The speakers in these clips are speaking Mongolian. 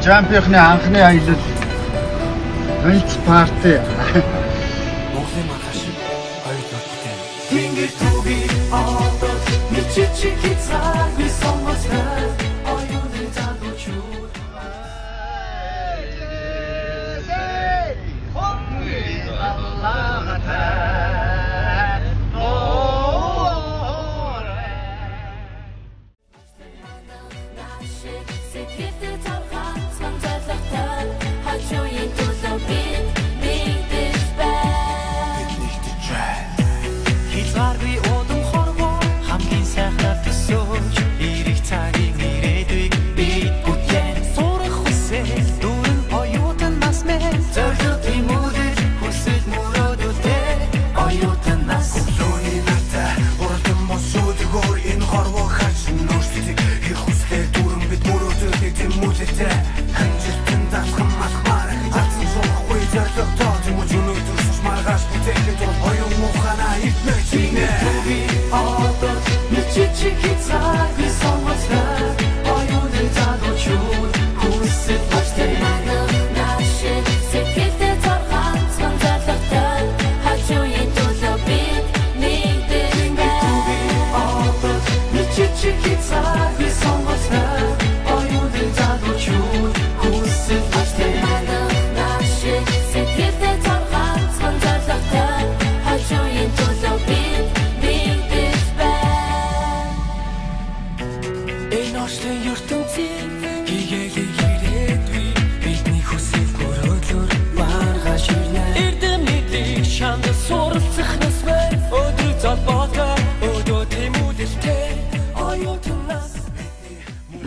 Жампийнхны анхны аялал Винц парти. Монголын маргааш хоёрдугаар Тэнгэр түгий одод мичичи хязгааргүй сонгоцтой оюуны залуучууд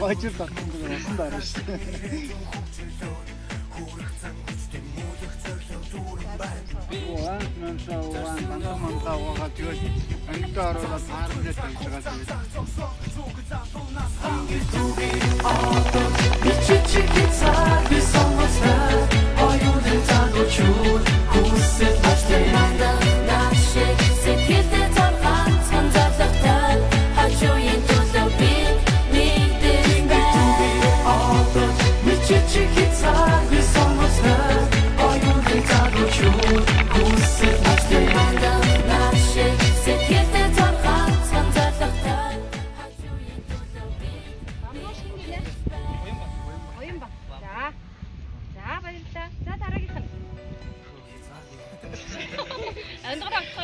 Бачир татсан болсон дараа шүү. Оо, мантаа угаа тэгээд ангидаа ороод таармлээ тавьж байгаа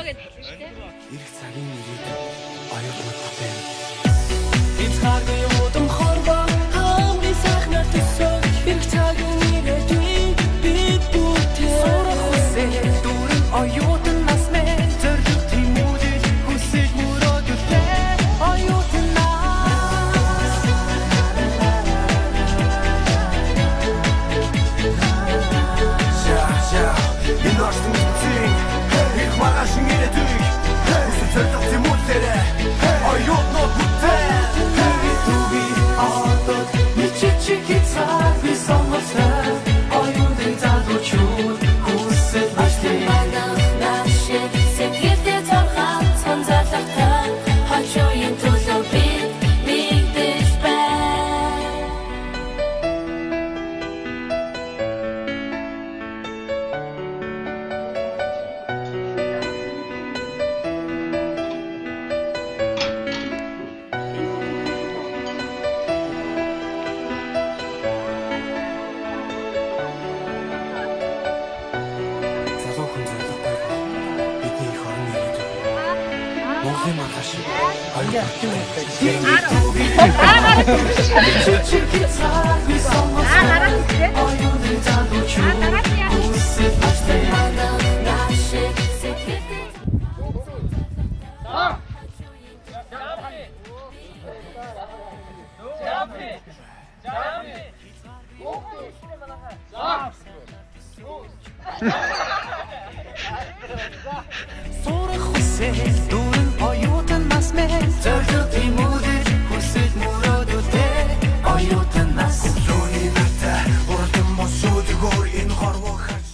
тэгээд. Ирэх цагийн ирээдүйд оюутнууд байна. Энэ цагийн удам хорвоо хамгийн сайхнаар төсөөлж ирэх цагийн ирээдүйд бид бүтээ сурах хүсээ дүүрэн оюутан нас мэн зориг тэмүүлэл хүсэж мөрөөд үлдээ оюутан нас Жаа энэ орсон зин их маргааш ирээдүйд Зориг тэмүүлэлээ оюутнууд бүтээ Түги одод мичичи хязгааргүй сонгоцтой оюуны залуучууд хүсэл баштай нашиг сэтгэлдээ цорхан цанзалахтай хачууын төлөө бид нэгдэж байна Монголын маргааш сурах хүсээ дүүрэн оюутан нас мэн зориг тэмүүлэл хүсэж мөрөөд үлдээ оюутан нас юуны нартай урдан мосууд гоор энэ хорвоо хаш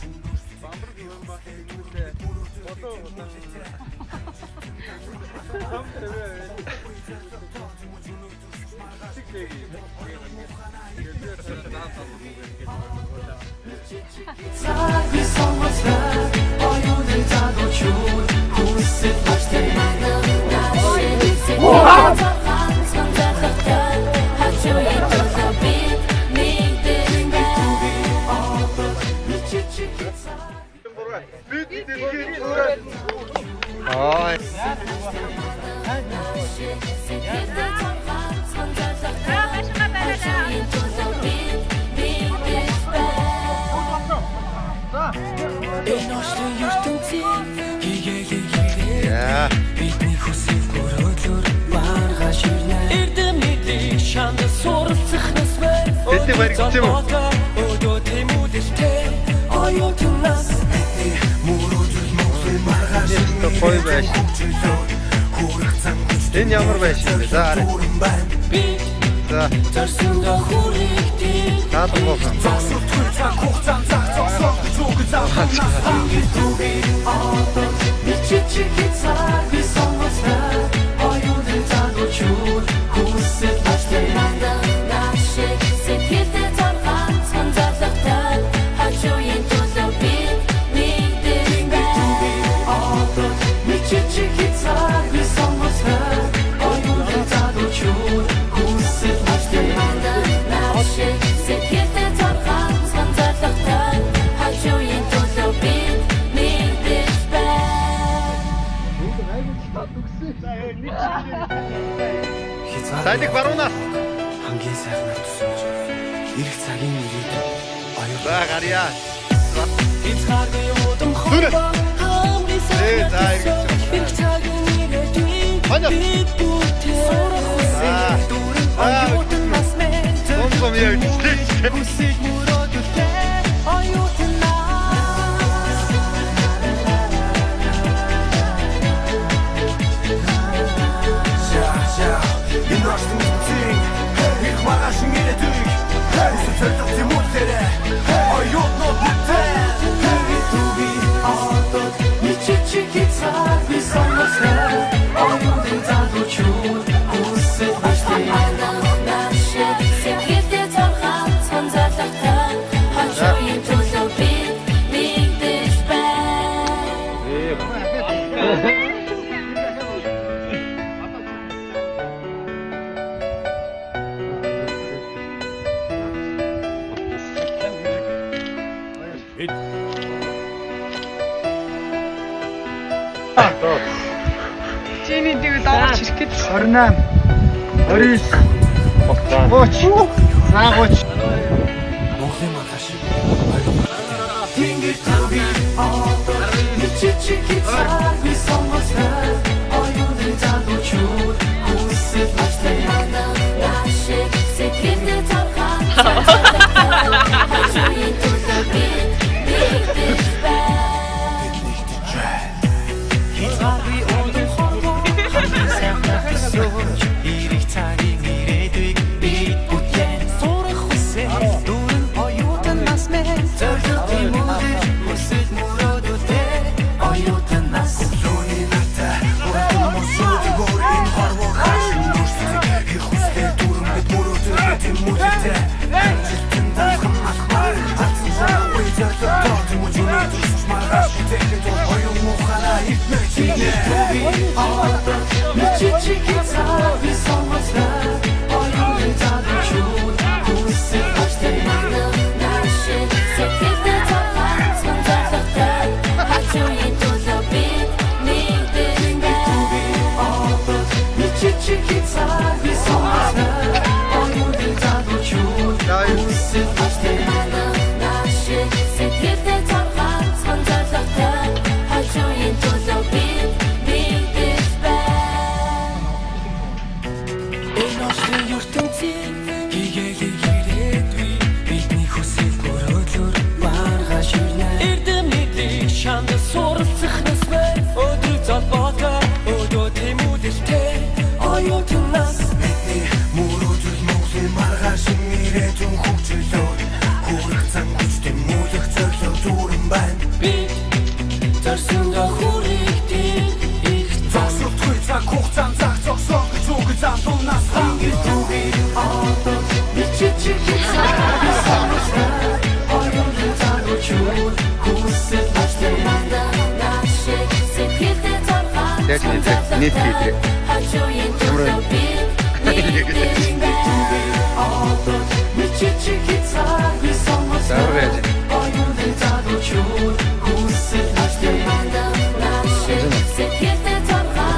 Ой. Яа. Бидний хүсэл өрөөлөөр маргааш ирнэ. Эрдэмтний шанд суралцахнаас байна. Тэдний баригдсан юм уу? Өдөө тэмүүлэлтэй оюутнаас маргааш Нэртэй гоё байж. Энэ ямар байж вэ? За харъя. За. Тэрсэндээ хүрээтэй Таадах гоо. Сайдик баруунаас хамгийн сайхнаар төсөөлж ирэх цагийн ирээдүйд за гарья. Хязгааргүй удам хоо хамгийн сайхнаар төсөөлж ирэх цагийн ирээдүйд бид бүгдээ сурах хүсэл дүүрэн оюутнаас мэн Том яг тийм. хүсэл мөрөөдөлтэй оюутнаас Энэ ростын зин их маргаашин ирээдүйг зөвлөх тэмүүлээрээ оюутнууд бүтээ Туги аатад мичичиг хязгаар би сонголтой оюутан залуучууд хүсэл баштай наши секреттэй цахан цанзалтай хашууын төлөө би нэгдэж байна. Чиний дэг давж ирэх гэж 28 29 30 30 Монголын маргааш Тэнгэр туги аатад мичичиг хязгаар би сонголтой оюутан залуучууд хүсэл баштай наши секреттэй цахан хашууын төлөө би нэгдэж байна. Хязгааргүй удам хоо хамгийн сайхнаар төсөөлж ирэх цагийн ирээдүйг бид бүгдээ сурах хүсэл дүүрэн оюутнаас мэн зөвлөх тэмүүлэл хүсэл мөрөөдөлтэй оюутнаас Луны нартай уран мосууд гөрийн харваа хашин нүрстэй их хүстэй дүрмэд мөрөөдөлтэй тэмүүлэлтэй жилтэн дахин махмар атсан заа үеэр тоо тэмүүлэлтэй тусч маргааш итгэхэд оюун мухана итмэх чинээ аатад мичичиг хязгаар би сонголтой оюутан залуучууд хүсэл баштай наши секреттэй цахан цанзалтай хашууын төлөө би нэгдэж байна. Аатад мичичиг хязгаар би сонголтой оюутан залуучууд хүсэл баштай наши секреттэй цахан цанзалтай хашууын төлөө би нэгдэж байна. яаж нийтрээ нийт хийдрээ. Заавряаж.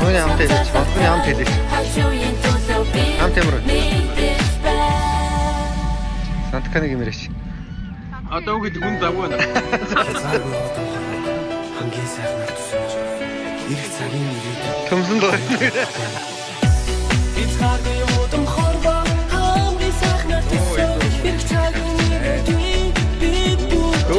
Хөөе хамт хэлж, батны хамт хэлж. Хамт ямар вэ? Сантаканыг юмэрэж. Одоо үгэд хүн завгүй байна. хамгийн сайхнаар төсөөлж ирэх цагийн ирээдүйд Төмсөн доо. Хязгааргүй удам хорвоо хамгийн сайхнаар төсөөлж ирэх цагийн ирээдүйд бид бүгд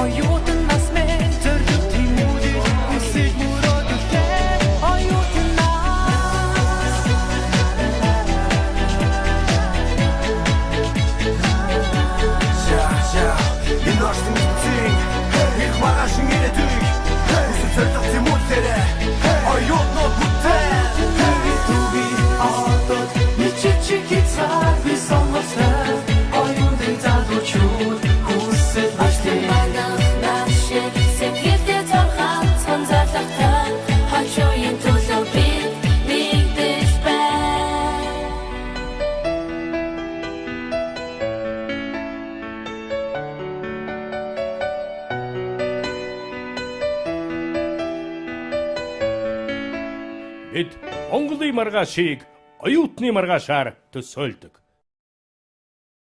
оюутан нас ментор тэмүүлээ үсэг мөрөдөлтэй оюутан нас жаа энэ орсон зин их маргаашин ирээдүйд зөвлөх тэмүүлээрээ оюутнууд бүтэй би одоо мичичиг хязгааргүй сонгосон оюутан залуучууд хүсэл аштай Бид Монголын маргаашийг оюутны маргаашаар төсөөлдөг.